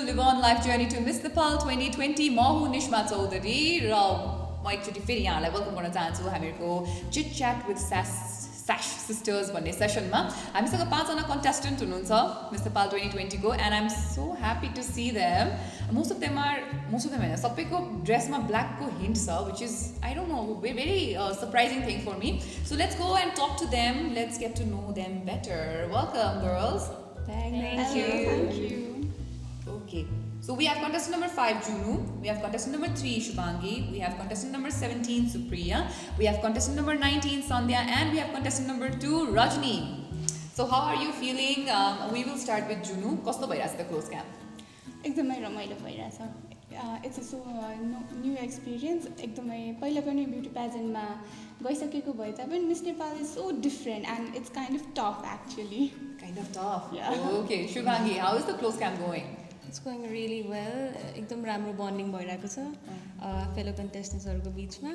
Live On Life Journey to Miss Nepal 2020. म हुँ निष्मा चौधरी र म एकचोटि फेरि यहाँलाई वेलकम गर्न चाहन्छु हामीहरूको चिट च्याट विथ स्यास सिस्टर्स भन्ने सेसनमा हामीसँग 5 जना कन्टेस्टेन्ट हुनुहुन्छ मिस नेपाल 2020 को and I am so happy to see them most of them होइन सबैको ड्रेसमा ब्ल्याकको हिन्ट छ which is I don't know very surprising thing for me so let's go and talk to them let's get to know them better welcome girls Thank you. Okay, so we have contestant number 5 Junu, we have contestant number 3 Shubhangi, we have contestant number 17 Supriya, we have contestant number 19 Sandhya, and we have contestant number 2 Rajni. So how are you feeling? We will start with Junu. Kasto bhairahach the close camp? एकदमै रमाइलो भइरहेछ it's so new experience एकदमै पहिला पनि beauty पेजेन्टमा गइसकेको भए तापनि miss Nepal is so different and it's kind of tough actually Kind of tough. Yeah. Okay, Shubhangi, how is the close camp going? It's going really well. एकदम राम्रो bonding भइरहेको छ फेलो कन्टेस्टेन्ट्सहरूको बिचमा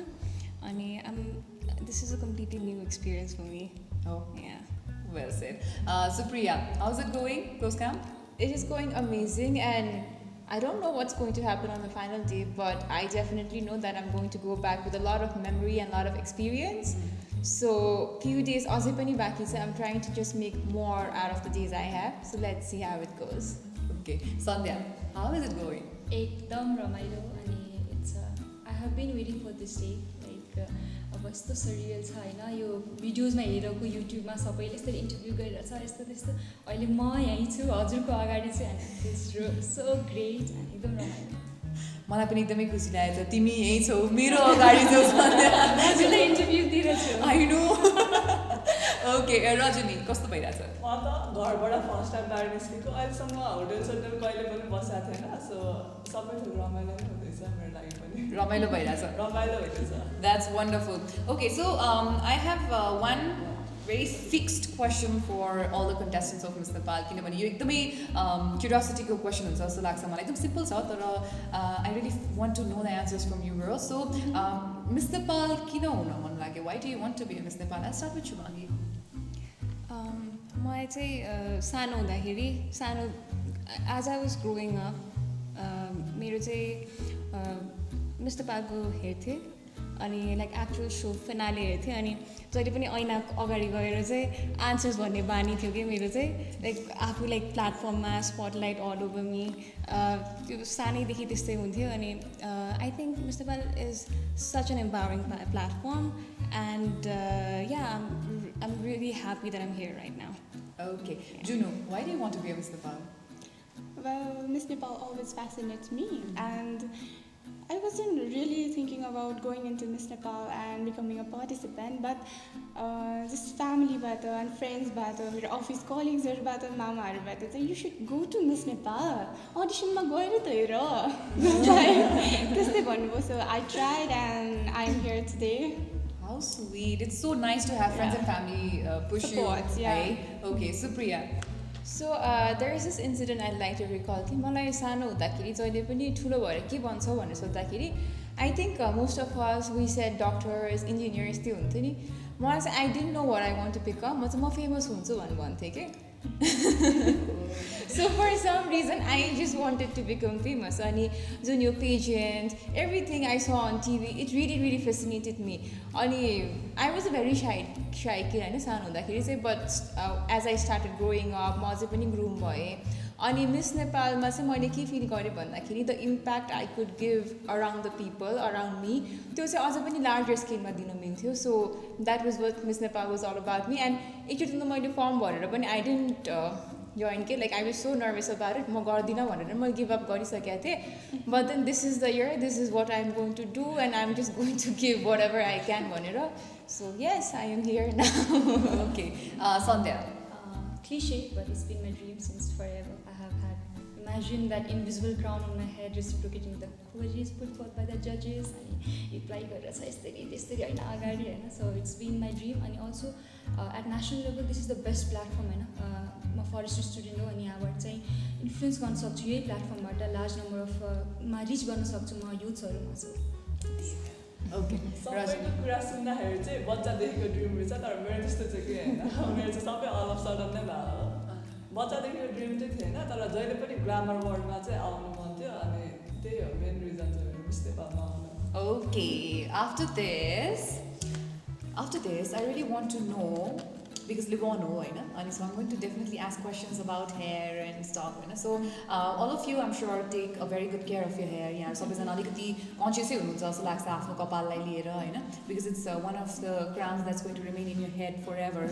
अनि this is a completely new experience for me. Oh, Yeah. well said. Supriya, how's it going, close camp? It is going amazing, and I don't know what's going to happen on the final day, but I definitely know that I'm going to go back with a lot of memory and a lot of experience. So few days अझै पनि बाँकी छ. I'm trying to just make more out of the days I have. So let's see how it goes. Okay, Sandhya, how is it going? एकदम रमाइलो अनि it's I have been waiting for this day like अब यस्तो surreal छ होइन यो भिडियोजमा हेरेको युट्युबमा सबैले यसरी इन्टरभ्यू गरिरहेछ यस्तो त्यस्तो अहिले म यहीँ छु हजुरको अगाडि चाहिँ अनि इट्स सो ग्रेट अनि एकदम रमाइलो मलाई पनि एकदमै खुसी लागेको छ तिमी यहीँ छौ मेरो अगाडि छौ सन्ध्या हजुरलाई इन्टरभ्यू दिइरहेछु आई नो ओके रजनी कस्तो भइरहेछ म त घरबाट फर्स्ट टाइम बाहिर निस्केको अहिलेसम्म होटल सोटल कहिले पनि बसेको थिएन सो सबै थोक रमाइलो नै हुँदैछ मेरो लागि पनि रमाइलो भइरहेछ रमाइलो हुँदैछ That's wonderful. Okay, so I have one very fixed question for all the contestants of Miss Nepal. किनभने यो एकदमै क्युरियोसिटीको क्वेसन हुन्छ जस्तो लाग्छ मलाई एकदम सिम्पल छ तर I really want to know the answers from you girls. So Miss Nepal किन हुन मन लाग्यो? Why do you want to be a Miss Nepal? I'll start with Shubhangi. मलाई चाहिँ सानो हुँदाखेरि as I was growing up मेरो चाहिँ मिस नेपालको हेर्थेँ अनि लाइक एक्चुअल सो फिनाले हेर्थेँ अनि जहिले पनि ऐना अगाडि गएर चाहिँ आन्सर्स भन्ने बानी थियो कि मेरो चाहिँ लाइक आफू लाइक प्लेटफर्ममा स्पटलाइट अल ओभर मी त्यो सानैदेखि त्यस्तै हुन्थ्यो अनि I think miss Nepal is such an empowering platform end या I'm really happy that I'm here right now. Okay, Junu, why do you want to be a Miss Nepal? Well, Miss Nepal always fascinates me and I wasn't really thinking about going into Miss Nepal and becoming a participant, but just family-बाट and friends-बाट मेरो office कलिग्सहरूबाट मामाहरूबाट चाहिँ you should go to Miss Nepal auditionमा गएर त हेर त्यस्तै भन्नुभयो so I tried and I'm here today. How sweet. It's so nice to have friends and family push Support, you. yeah. Right? Okay, Supriya. So there is this incident I'd like to recall कि मलाई सानो हुँदाखेरि जहिले पनि ठुलो भएर के भन्छौ भनेर सोद्धाखेरि I think most of us we said doctors, engineers त्यो हुन्थ्यो नि मलाई चाहिँ I didn't know what I want to become म चाहिँ म फेमस हुन्छु भनेर भन्थेँ कि So for some reason I just wanted to become famous अनि जुन यो pageant everything I saw on TV it really fascinated me अनि I was a very shy kid हैन सानो हुँदाखेरि चाहिँ but as I started growing up म अझै पनि groom भएँ अनि मिस नेपालमा चाहिँ मैले के फिल गरेँ भन्दाखेरि the impact I could give around the people around me त्यो चाहिँ अझ पनि लार्जर स्केलमा दिन मिल्थ्यो so that was what Miss Nepal was all about me and एकचोटि त मैले फर्म भरेर पनि आई डिन्ट जोइन के like I was so nervous about it म गर्दिनँ भनेर मैले गिभ अप गरिसकेको थिएँ but then this is the year this is what I am going to do and I am just going to give whatever I can भनेर so yes I am here now Okay, Sandhya. Cliche, but it's been my dream since forever. I have had imagined that invisible crown on my head reciprocating the queries put forth by the judges and reply गरेर यसरी त्यस्तरी हैन अगाडि हैन so it's been my dream and also at national level this is the best platform हैन म forest student हो अनि यहाँबाट चाहिँ influence गर्न सक्छु यही प्लेटफर्मबाट लार्ज नम्बर अफ मा रिच गर्न सक्छु म युथ्सहरूमा चाहिँ Okay, सबैको कुरा सुन्दाखेरि चाहिँ बच्चादेखिको ड्रिम रहेछ तर मेरो त्यस्तो चाहिँ के होइन मेरो चाहिँ सबै अल अफ सडन नै भयो बच्चादेखि यो ड्रिम चाहिँ थिएन तर जहिले पनि ग्रामर वर्डमा चाहिँ आउनु मन थियो अनि त्यही हो मेन रिजन चाहिँ मेरो मिस नेपालमा आउनु Okay, after this, I really want to know because live on हो होइन अनि so I'm going to definitely ask questions about hair and stuff होइन so all of you I'm sure take a very good care of your hair यहाँ सबैजना अलिकति कन्सियसै हुनुहुन्छ जस्तो लाग्छ आफ्नो कपाललाई लिएर होइन because it's one of the crowns that's going to remain in your head forever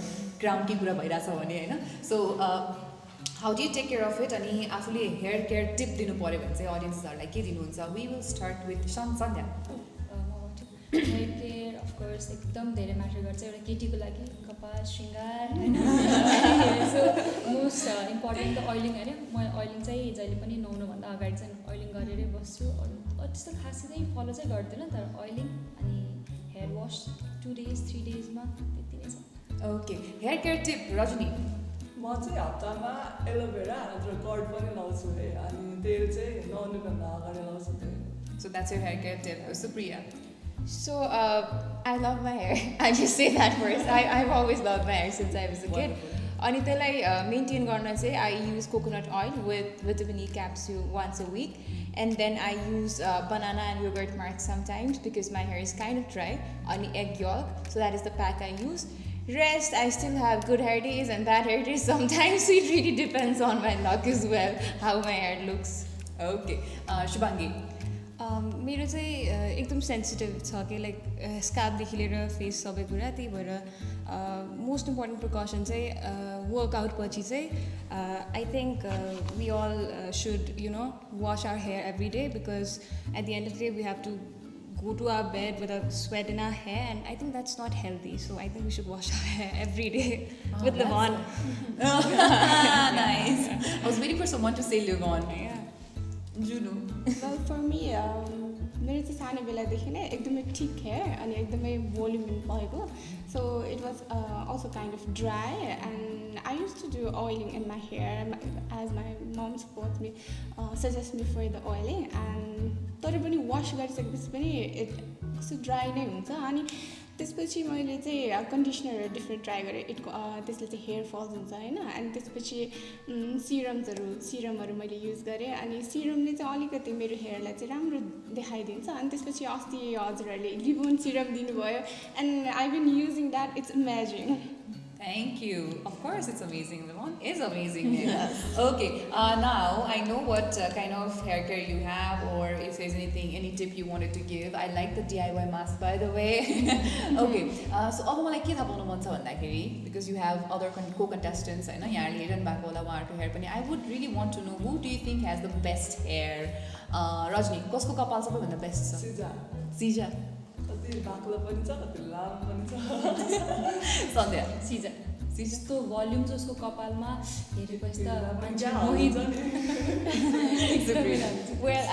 crown के कुरा भइरहेछ भने होइन so how do you take care of it अनि आफूले हेयर केयर टिप दिनु पर्यो भने चाहिँ अडियन्सहरूलाई के दिनुहुन्छ we will start with Sandhya hair care of course एकदम धेरै म्याटर गर्छ एउटा केटीको लागि कपाल शृङ्गार होइन सो मोस्ट इम्पोर्टेन्ट त ओइलिङ होइन म ओइलिङ चाहिँ जहिले पनि नुहाउनुभन्दा अगाडि चाहिँ ओइलिङ गरेरै बस्छु अरू त्यस्तो खासै चाहिँ फलो चाहिँ गर्दैन तर ओइलिङ अनि हेयर वास 2 days 3 daysमा त्यति नै छ okay hair care tip Rajni म चाहिँ हप्तामा एलोभेरा नत्र कर्ड पनि लाउँछु है अनि तेल चाहिँ नुहाउनुभन्दा अगाडि लाउँछु त्यही so that's your hair care tip Supriya So, I love my hair. I just say that first. I've always loved my hair since I was a kid. अनि त्यसलाई मेन्टेन गर्न चाहिँ I use coconut oil with vitamin E capsule once a week. And then I use banana and yogurt mark sometimes because my hair is kind of dry. Ani egg yolk. So that is the pack I use. Rest, I still have good hair days and bad hair days sometimes. So it really depends on my luck as well, how my hair looks. Okay. Shubhangi मेरो चाहिँ एकदम sensitive छ कि like स्क्याबदेखि लिएर face सबै कुरा त्यही भएर मोस्ट इम्पोर्टेन्ट प्रिकसन चाहिँ वर्कआउट पछि चाहिँ I think we all should you know wash our hair every day because at the end of the day we have to go to our bed with a sweat in our hair and I think that's not healthy so I think we should wash our hair every day with Livon. Nice. I was waiting for someone to say Livon. Yeah. Juno. Well, for me, मेरो चाहिँ सानो बेलादेखि नै एकदमै ठिक hair अनि एकदमै volume भएको so it was also kind of dry and I use to do oiling in my hair as my mom support me suggest me for the oiling and तर पनि वास गरिसकेपछि पनि कस्तो ड्राई नै हुन्छ अनि त्यसपछि मैले चाहिँ कन्डिसनरहरू डिफ्रेन्ट ट्राई गरेँ त्यसले चाहिँ हेयर फल्स हुन्छ होइन अनि त्यसपछि सिरमहरू मैले युज गरेँ अनि सिरमले चाहिँ अलिकति मेरो हेयरलाई चाहिँ राम्रो देखाइदिन्छ अनि त्यसपछि अस्ति हजुरहरूले लिभोन सिरम दिनुभयो and I bin using that it's amazing Thank you. Of course, it's amazing. Livon is amazing. Okay. Now I know what kind of hair care you have, or if there's any tip you wanted to give. I like the DIY mask, by the way. Okay. So अब मलाई के थाहा पाउनु मन छ भन्दाखेरि because you have other co-contestants हैन यहाँले हेरिरहनु भएको होला उहाँहरूको हेयर पनि I would really want to know who do you think has the best hair. Rajni कसको कपाल सबैभन्दा बेस्ट छ? सिजा. कति बाक्लो पनि छ कति लामो पनि छ सन्ध्या सिजा जस्तो भल्युम छ उसको कपालमा हेरेपछि त मान्छे मोहित Well,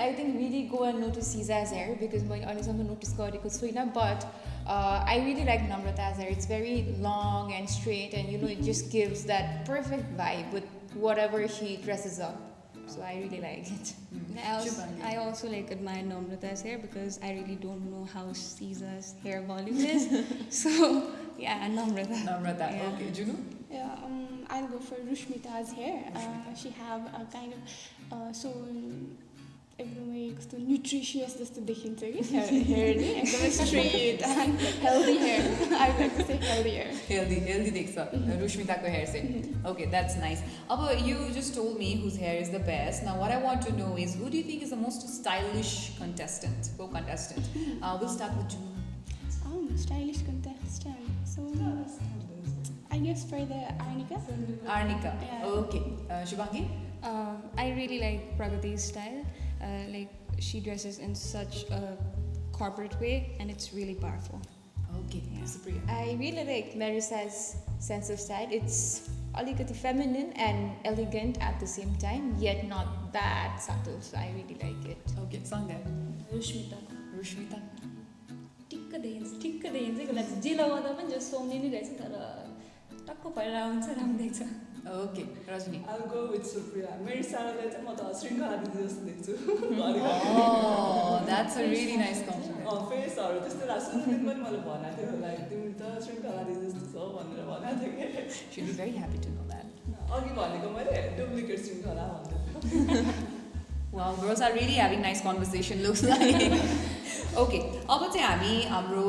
I think really go and notice Siza's hair because मैले अहिलेसम्म नोटिस गरेको छुइनँ but I really like Namrata's hair. It's very long and straight and you know it just gives that perfect vibe with whatever she dresses up. So I really like it. I also like admire Namrata's hair because I really don't know how Caesar's hair volume is. So yeah, Namrata. Yeah. Okay, Juno? Yeah, I'll go for Rushmita's hair. She have a kind of so एकदमै कस्तो nutritious जस्तो देखिन्छ कि hair नि एकदमै straight and healthy hair I like to say healthy hair healthy देख्छ रुश्मिताको hair चाहिँ ओके द्याट्स नाइस अब you just told me whose hair is the best now what I want to know is who do you think is the most stylish co-contestant we'll start with Juno. Stylish contestant so I guess for the Arnika. Yeah. Okay. Shubhangi? I really like Pragati's style. Like she dresses in such a corporate way and it's really powerful. Okay. Yeah. Supriya? I really like Marisa's sense of style. It's alikati feminine and elegant at the same time, yet not that subtle. So I really like it. Okay. Sangha? रुश्मिता ठिक्क देखिन्छ कसलाई जे लगाउँदा पनि जो सुहाउने नै रहेछ तर टक्क भएर आउँछ राम्रो देख्छ Okay. Rajni? I'll go with Supriya. मेरो सारालाई चाहिँ म त श्रृङ्खला दिदी जस्तो देख्छु Oh, that's a really nice compliment. फेसहरू त्यस्तै लाग्छ सुन्नु पनि मैले भनेको थियो लाइक तिमी त श्रृङ्खला दिदी जस्तो छौ भनेर भनेको थियो कि She'll be very happy to know that. अघि भनेको मैले डुप्लिकेट श्रृङ्खला भन्दै Wow, girls are really having nice conversation, looks like. Okay, अब चाहिँ हामी हाम्रो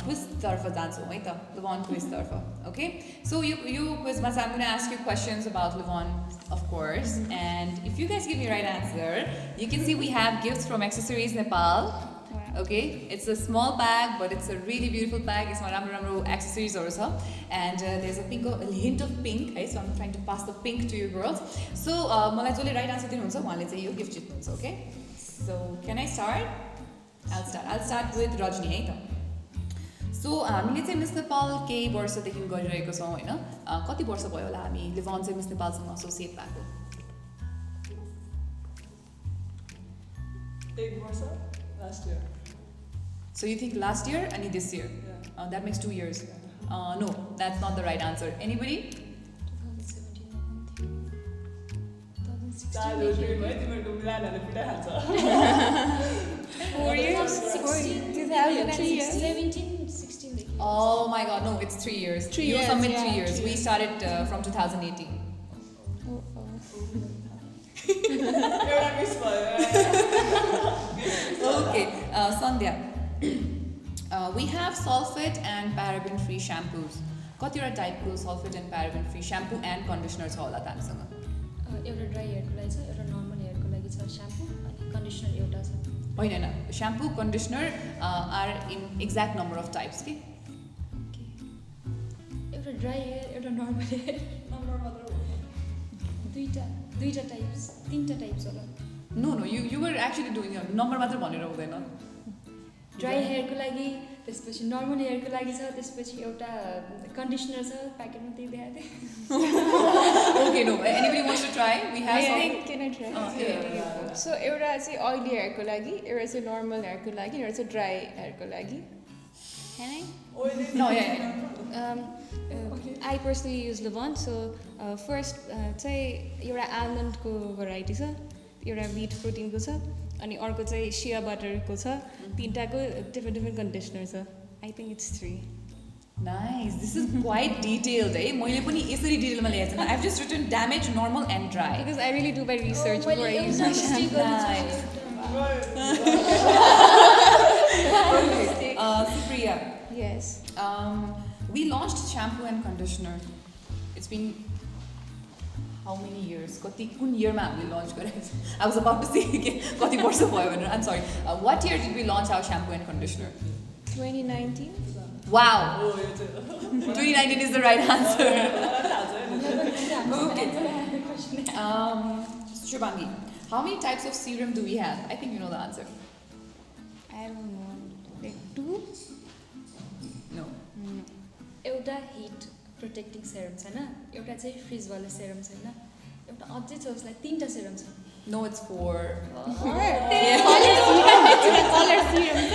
क्विजतर्फ जान्छौँ है त, लिभन क्विजतर्फ. Okay, so यो क्विजमा चाहिँ I'm going to ask you questions about Livon, of course, and if you guys give me right answer, you can see we have gifts from Accessories Nepal. Okay, it's a small bag, but it's a really beautiful bag. It's राम्रो accessories also, and there's a hint of pink. Okay, so I'm trying to pass the pink to you girls. So मलाई जसले right answer दिनुहुन्छ उहाँले चाहिँ यो gift जित्नुहुन्छ. Okay, so can I start? I'll start with Rajni है त. So हामीले चाहिँ miss Nepal केही वर्षदेखि गरिरहेको छौँ हैन. कति वर्ष भयो होला हामी लिभन चाहिँ मिस नेपालसँग एसोसिएट भएको? 1 वर्ष last year. So you think last year and this year? Yeah. That makes 2 years. No, that's not the right answer. Anybody? 2017 चालु ड्रिम है तिमीहरूको मिलानहरूले पिटाइहाल्छ 4 years? 17 16 देखि Oh my god, no, it's 3 years. 3 You years, submit yeah, 3 years. 3 We years. started from 2018. एउटा miss भयो Okay, Sandhya. We have sulfate and paraben free shampoos. कतिवटा टाइपको sulfate and paraben free shampoo and conditioner छ होला हामीसँग? एउटा dry हेयरको लागि छ एउटा नर्मल हेयरको लागि छ स्याम्पू अनि कन्डिसनर एउटा छ होइन हैन, shampoo, conditioner are in exact number of types के? एउटा ड्राई हेयर एउटा नर्मल हेयर नम्बर मात्र हो दुईटा टाइप्स तीनटा टाइप्स होला No, you were actually doing your number मात्र भनेर हुँदैन. ड्राई हेयरको लागि त्यसपछि नर्मल हेयरको लागि छ त्यसपछि एउटा कन्डिसनर छ प्याकेटमा त्यही देखाएको थिएँ Okay, no. Anybody wants to try? We have I some. think, can I try? Yeah. सो एउटा चाहिँ oily हेयरको लागि एउटा चाहिँ नर्मल हेयरको लागि एउटा चाहिँ ड्राई हेयरको लागि Can I? No, yeah. I personally use Livon. So first चाहिँ एउटा आल्मन्डको भेराइटी छ एउटा व्हिट प्रोटिनको छ अनि अर्को चाहिँ शिया बटरको छ तीनटाको डिफ्रेन्ट कन्डिसनर छ I think it's 3 Nice. This is quite detailed, eh? मैले पनि यसरी डिटेलमा लेखेको छैन. I've just written damage, normal and dry. because I really do my research before I use my Nice. Supriya, yes we launched shampoo and conditioner. It's been how many years? कुन year मा हामीले launch गरेको छ? I was about to say कति वर्ष भयो भनेर. I'm sorry. What year did we launch our shampoo and conditioner? 2019 Wow. हो यो चाहिँ 2019 is the right answer. Okay. Shubhangi, how many types of serum do we have? I think you know the answer. I don't know like 2 No. एउटा hit protecting serum छैन एउटा चाहिँ फ्रिजवाला serum छैन एउटा अझै छ उसलाई तीनटा सेरम छ No, it's 4. कलर सिरम छ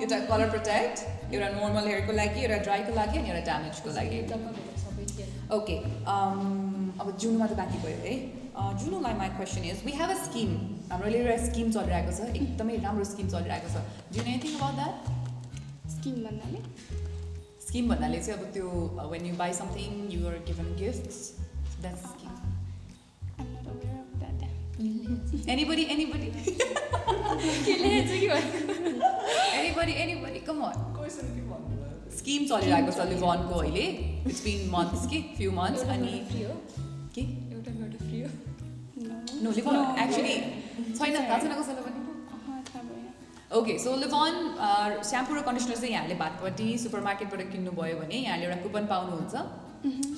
एउटा कलर प्रोटेक्ट, एउटा नर्मल हेयरको लागि, एउटा ड्राईको लागि अनि एउटा ड्यामेजको लागि. एकदमै धेरै सबै थियो Okay. अब जुनमा त बाँकी भयो है. जुनुलाई my question is, we have a scheme. हाम्रो एउटा स्किम चलिरहेको छ, एकदमै राम्रो स्किम चलिरहेको छ. Do you know anything about that? Scheme भन्नाले Scheme भन्नाले चाहिँ अब त्यो when you buy something, you are given gifts. That's the scheme. I'm not aware of that. Anybody? के लेखेछ कि भन्नु Anybody? Come on. क्वेसन के भन्नुभयो स्किम चलिरहेको छ लिभनको अहिले. It's been months के few months अनि फ्री हो के एउटा फ्री हो No, Livon actually छैन थाहा छैन कसैलाई पनि. थाहा भएन ओके सो लिभन स्याम्पू र कन्डिसनर चाहिँ यहाँले भातपट्टि सुपरमार्केटबाट किन्नुभयो भने यहाँले एउटा कुपन पाउनुहुन्छ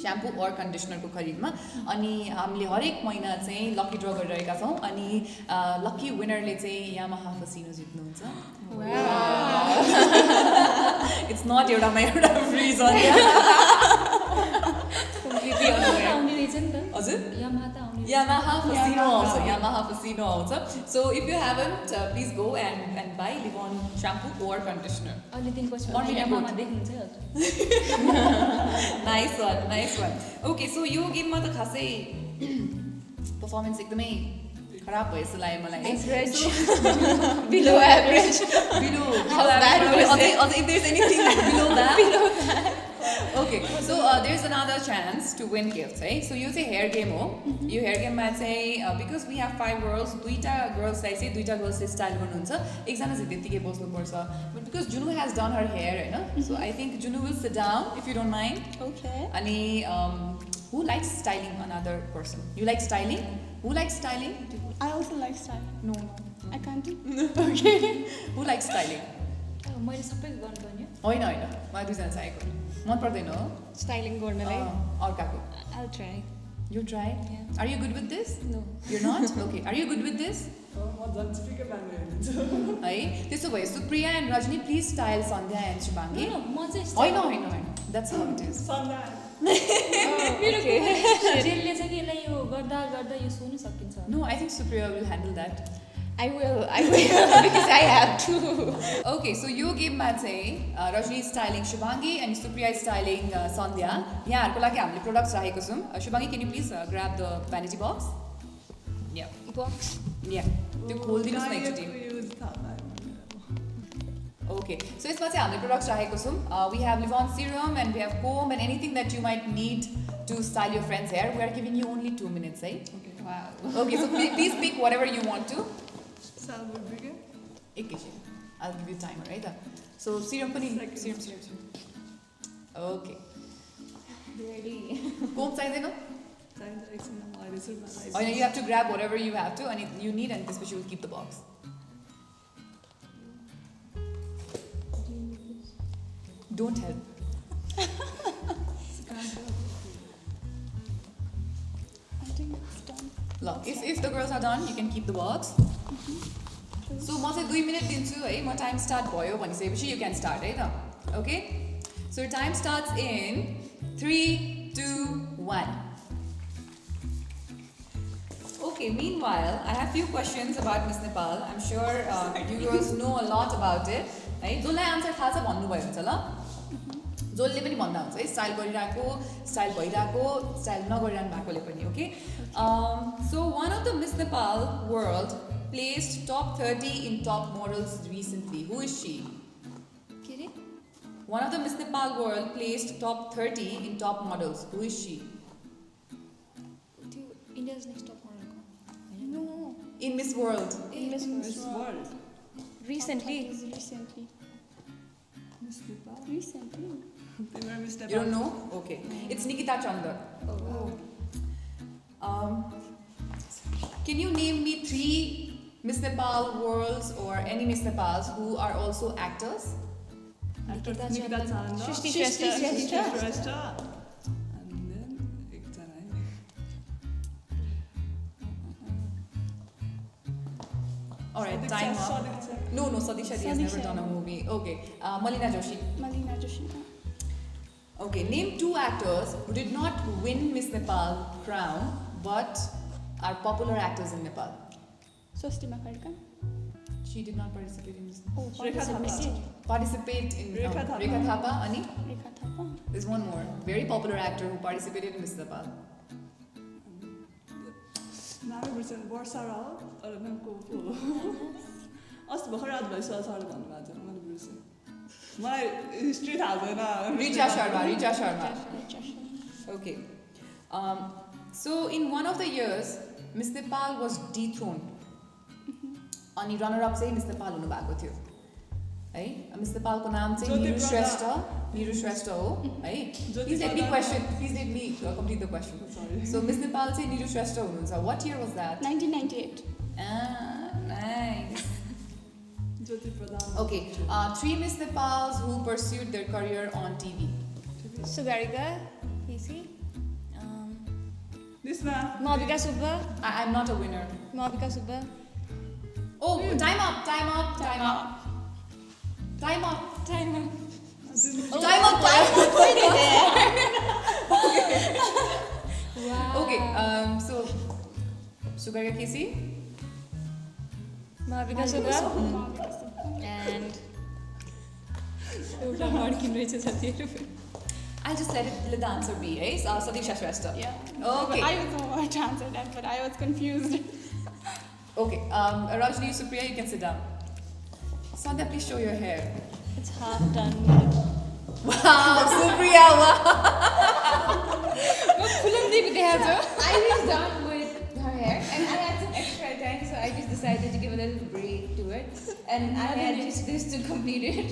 स्याम्पू और कन्डिसनरको खरिदमा अनि हामीले हरेक महिना चाहिँ लकी ड्र गरिरहेका छौँ अनि लकी विनरले चाहिँ यामाहा फसिनो जित्नुहुन्छ. इट्स नट एउटामा एउटा फ्री छ completely unaware आउने रहेछ नि त हजुर यामाहा त आउने Yamaha Fasino also. So if you haven't, please go and buy Livon shampoo or conditioner. अलि दिनपछि Or maybe यामाहामा both. देख्नुहुन्छ हजुर Nice one. Okay, so यो गेममा त खासै पर्फर्मेन्स एकदमै खराब भयो जस्तो लाग्यो मलाई. Average. Below average. Below How bad was it? Also, if there's anything below that. Okay, so there's another chance to win gifts, right? So you say hair game, you hair game might say because we have 5 girls, 2 girls I say 2 girls say style गर्नुहुन्छ एकजना चाहिँ त्यतिकै बस्नु पर्छ. But because Junu has done her hair, Hahn? So I think Junu will sit down if you don't mind. Okay. अनि who likes styling another person? You like styling? Who likes styling? I also like style. No. I can't do. Okay. Who likes styling? मैले सबै गर्नु पर्ने होइन होइन मलाई दुईजना चाहिएको मन पर्दैन हो स्टाइलिङ गर्नलाई अर्काको. I'll try. You try? Yeah. Are you good with this? No. You're not? Okay. Are you good with this? म झन् स्पिकर बाङ्गे हेर्छु है त्यसो भए Supriya and Rajni please style Sandhya and Shubhangi. म चाहिँ होइन होइन होइन that's how it is. Sandhya मेरो जेलले चाहिँ कि यसलाई यो गर्दा गर्दा यो सोनु सकिन्छ no I think Supriya will handle that. I will because I have to. Okay so यो गेममा चाहिँ Rajni styling Shubhangi and Supriya styling Sandhya. यहाँहरूको लागि हामीले प्रोडक्ट्स राखेको छौँ. Shubhangi can you please grab the vanity box. या Box. या त्यो खोलिदिनुहोस् न एकचोटि. युज थाहा पाएँ Okay, so यसमा चाहिँ हामीले प्रोडक्ट्स राखेको छौँ. We have Livon serum and we have comb and anything that you might need to style your friend's hair. We are giving you only 2 minutes, right? Okay. Wow. Okay, so please pick whatever you want to. Salvo begin. एकैछिन. I'll give you timer, right? So serum पनि serum. Okay. Ready Comb चाहिँदैन? चाहिन्छ एकछिन म अहिले सुरुमा होइन, you have to grab whatever you have to and you need and त्यसपछि we'll keep the box. Don't help. I think it's done. Look, if the girls are done, you can keep the box. So म चाहिँ 2 minute दिन्छु है. म time start भयो भनिसकेपछि you can start है त. Okay? So your time starts in 3, 2, 1. Okay, meanwhile, I have few questions about Miss Nepal. I'm sure you girls know a lot about it. है जसलाई आन्सर थाहा छ भन्नुभयो हुन्छ ल. जसले पनि भन्दा हुन्छ है स्टाइल गरिरहेको, स्टाइल भइरहेको, स्टाइल नगरिरहनु भएकोले पनि. Okay. So one of the Miss Nepal world placed top 30 in top models recently. Who is she? के रे One of the Miss Nepal world placed top 30 in top models. Who is she? त्यो India's next top मोडलको No. In Miss World. In Miss Miss World. Recently. Recently. Miss Nepal. Recently. तिम्रो Miss Nepal. You don't know? Okay. It's Nikita Chandar. Can you name me 3 Miss Nepal worlds or any Miss Nepals who are also actors? Nikita Chandra. Shrishti Shrishti Shrestha. Shrestha. And then एकजना है. Alright, time up. Sadiksha. No, Sadiksha has never Sadiksha. done a movie. Okay. Malina Joshi. Malina Joshi. Okay, name 2 actors who did not win Miss Nepal crown but are popular actors in Nepal. Swasti Makarka. She did not participate in this. Oh, Rekha participated. Participate in Rekha Thapa. Rekha Thapa. Ani? Rekha Thapa. There's one more. Very popular actor who participated in Miss Nepal. नामै बिर्सेँ वर्षा रावत अरू नाम को पो अस्ति भर्खर रात भइसक्यो sir भन्नुभएको छ मैले बिर्सेँ मलाई हिस्ट्री थाहा छैन Richa Sharma. Richa Sharma. Okay. So in one of the years, Miss Nepal was dethroned. अनि runner-up चाहिँ Miss Nepal हुनु भएको थियो. है Miss Nepal को नाम चाहिँ ज्योति निरु प्रदा। श्रेष्ठ. निरु श्रेष्ठ हो है. ज्योति Please let me Prada. question. Please let me complete the question. Sorry. So Miss Nepal चाहिँ निरु श्रेष्ठ हुनुहुन्छ. What year was that? 1998. Ah, nice. Jyoti Pradhan. Okay. 3 Miss Nepals who pursued their career on TV. Sugarika. Easy. Nisma. Mavika Subba. I'm not a winner. Mavika Subba. Oh, time up. Time up. Time up. Time up. Time. Time up. Time up. Wow. Okay. So Sugarika Casey. Mavika Subba. Mavika Subba. And एउटा मड्किन रहेछ साथीहरू I'll just let the answer be, eh? Sadiksha Shrestha. Yeah. Okay. I was the one to answer that, but I was confused. Okay. Rajni, Supriya, you can sit down. Sandhya, please show your hair. it's half done. Wow, Supriya, wow. I was done with her hair and I had some extra time, so I just decided to give a little break to it. And I had just this to complete it.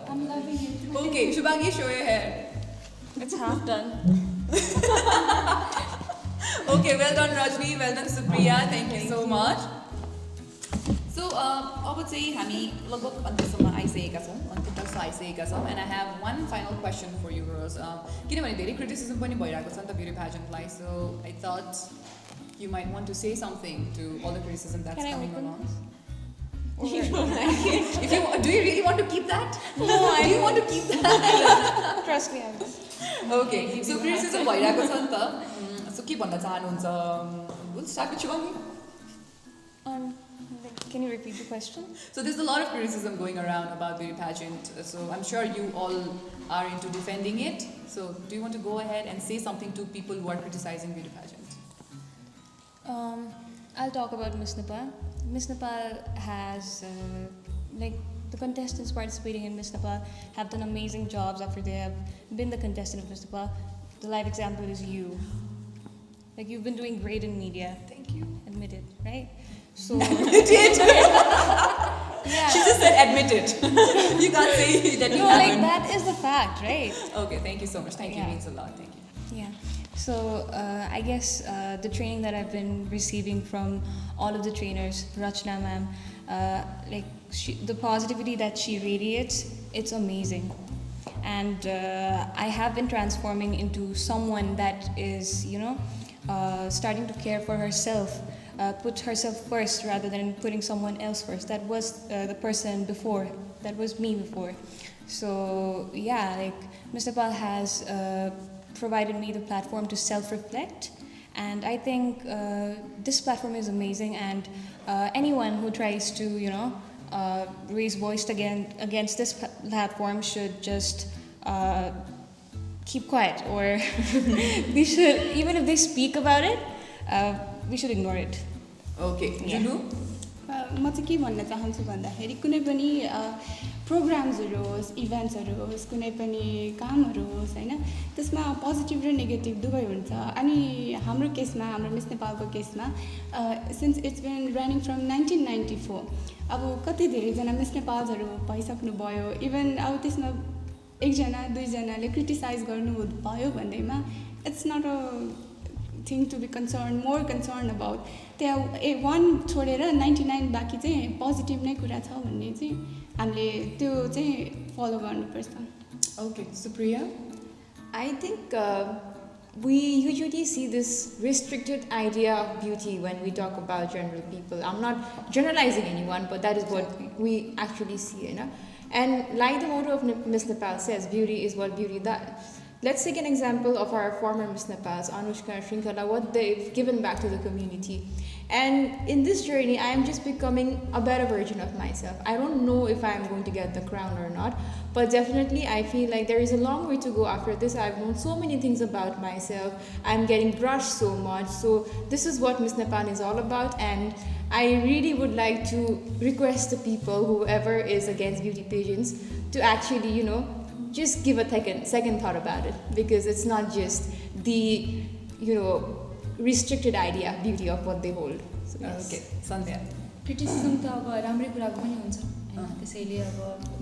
I'm loving it. Okay, Shubhangi, show your hair. It's half done. Okay, well done Rajni, well done Supriya, thank you so much. So, अब चाहिँ हामी लगभग अन्त्यसम्म आइसकेका छौँ, अन्त्यतर्फ आइसकेका छौँ, and I have one final question for you girls. किनभने धेरै criticism पनि भइरहेको छ नि त beauty pageantलाई, so I thought you might want to say something to all the criticism that's Can I coming open along. this? If you do you really want to keep that? No, I Do you want to keep that? Trust me, I will. Okay, so criticism भइरहेको छ नि त. So के भन्न चाहनुहुन्छ? We'll start with Shubhangi. Can you repeat the question? So there's a lot of criticism going around about beauty pageant. So I'm sure you all are into defending it. So do you want to go ahead and say something to people who are criticizing beauty pageant? I'll talk about Miss Nepal. Miss Nepal has, the contestants participating in Miss Nepal have done amazing jobs after they have been the contestant of Miss Nepal. The live example is you. Like, you've been doing great in media. Thank you. Admit it, right? So, You did. yeah. She just said admit it. You can't say that you No, like, haven't. that is the fact, right? Okay, thank you so much. Thank you. Yeah. Means a lot. Thank you. Yeah. So I guess the training that I've been receiving from all of the trainers, Rachna ma'am, the positivity that she radiates, it's amazing. And I have been transforming into someone that is, starting to care for herself, put herself first rather than putting someone else first. That was the person before. That was me before. So yeah, like Ms. Nepal has provided me the platform to self-reflect, and I think this platform is amazing, and anyone who tries to raise voice against this platform should just keep quiet, or we should, even if they speak about it, we should ignore it. Okay. Yeah. Junu? म चाहिँ के भन्न चाहन्छु भन्दाखेरि कुनै पनि प्रोग्राम्सहरू होस्, इभेन्ट्सहरू होस्, कुनै पनि कामहरू होस् होइन, त्यसमा पोजिटिभ र नेगेटिभ दुवै हुन्छ. अनि हाम्रो केसमा, हाम्रो मिस नेपालको केसमा since it's been running from 1994, अब कति धेरैजना मिस नेपाल्सहरू भइसक्नु भयो. इभन अब त्यसमा एकजना दुईजनाले क्रिटिसाइज गर्नु भयो भन्दैमा it's not a thing to be more concern about. त्यहाँ 1 छोडेर 99 बाँकी चाहिँ पोजिटिभ नै कुरा छ भन्ने चाहिँ हामीले त्यो चाहिँ फलो गर्नुपर्छ. Okay. Supriya? I think we usually see this restricted idea of beauty when we talk about general people. I'm not generalizing anyone, but that is what we actually see, And like the motto of Miss Nepal says, beauty is what beauty does. Let's take an example of our former Miss Nepals, Anushka and Shrinkala, what they've given back to the community. And in this journey, I am just becoming a better version of myself. I don't know if I'm going to get the crown or not, but definitely I feel like there is a long way to go after this. I've known so many things about myself. I'm getting brushed so much. So this is what Miss Nepal is all about. And I really would like to request the people, whoever is against beauty pageants, to actually, just give a second thought about it, because it's not just the, restricted idea of beauty of what they hold. So, yes. Okay. Sandhya? Criticism त अब राम्रै कुराको पनि हुन्छ होइन. त्यसैले अब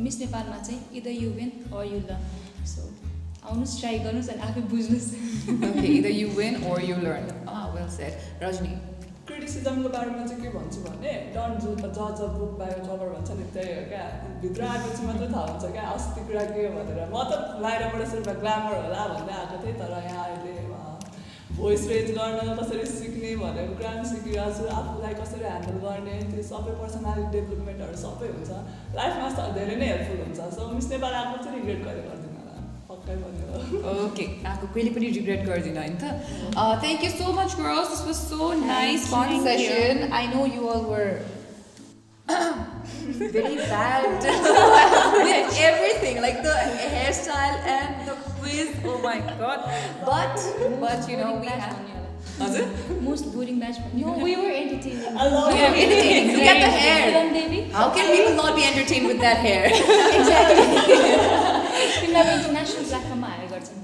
miss नेपालमा चाहिँ इदर यु विन अर यु लर्न. सो आउनुहोस्, ट्राई गर्नुहोस् अनि आफै बुझ्नुहोस्. Okay. Either you win or you learn. Well said. Rajni? क्रिटिसिजमको बारेमा चाहिँ के भन्छु भने, डन्ट जज अ बुक बाई कभर भन्छ नि, त्यही हो क्या. भित्र आएपछि मात्रै थाहा हुन्छ क्या अस्ति कुरा के हो भनेर. म त बाहिरबाट सिर्फ ग्ल्यामर होला भन्दै आएको थिएँ, तर यहाँ अहिले भोइस रेज गर्न कसरी सिक्ने भनेर कुरा सिकिरहेको छु. आफूलाई कसरी ह्यान्डल गर्ने, त्यो सबै पर्सनालिटी डेभलपमेन्टहरू सबै हुन्छ. लाइफमा धेरै नै हेल्पफुल हुन्छ. सो मिस नेपाल आएको चाहिँ रिग्रेट गर्दिनँ होला, पक्कै पनि हो. Okay. आएको कहिले पनि regret गर्दिनँ हैन त. Thank you so much, girls. This was so nice, fun session. I know you all were very bad with everything, like the hairstyle and the quiz. Oh my god! But we have. Most boring match. No, we were entertaining. I love We are it. entertaining. Look at the hair. Baby. How can people not be entertained with that hair? तिमीलाई international प्लेटफर्ममा higher गर्छन्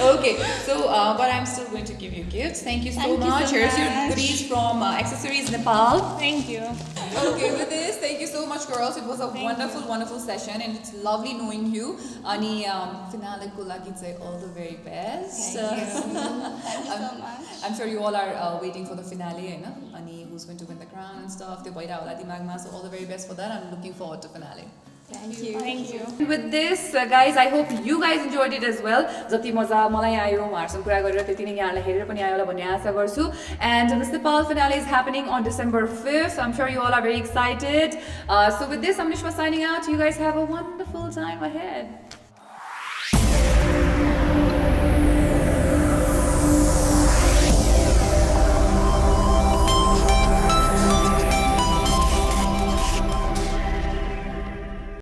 Okay, so but I'm still going to give you gifts. Thank you so Thank you much. so Here's your much. goodies from Accessories Nepal. Thank you. Okay, with this, thank you so much, girls. It was a wonderful session, and it's lovely knowing you. Ani finale ko lagi chai all the very best. Thank you so much. I'm sure you all are waiting for the finale, hai na? Ani who's going to win the crown and stuff. त्यो भइरा होला दिमागमा, so all the very best for that. I'm looking forward to finale. Thank you. Thank you. With this, guys, I hope you guys enjoyed it as well. जति मजा मलाई आयो उहाँहरूसँग कुरा गरेर त्यति नै यहाँलाई हेरेर पनि आयो होला भन्ने आशा गर्छु. And Miss Nepal finale is happening on December 5th. So I'm sure you all are very excited. So with this, I'm Nishma signing out. You guys have a wonderful time ahead.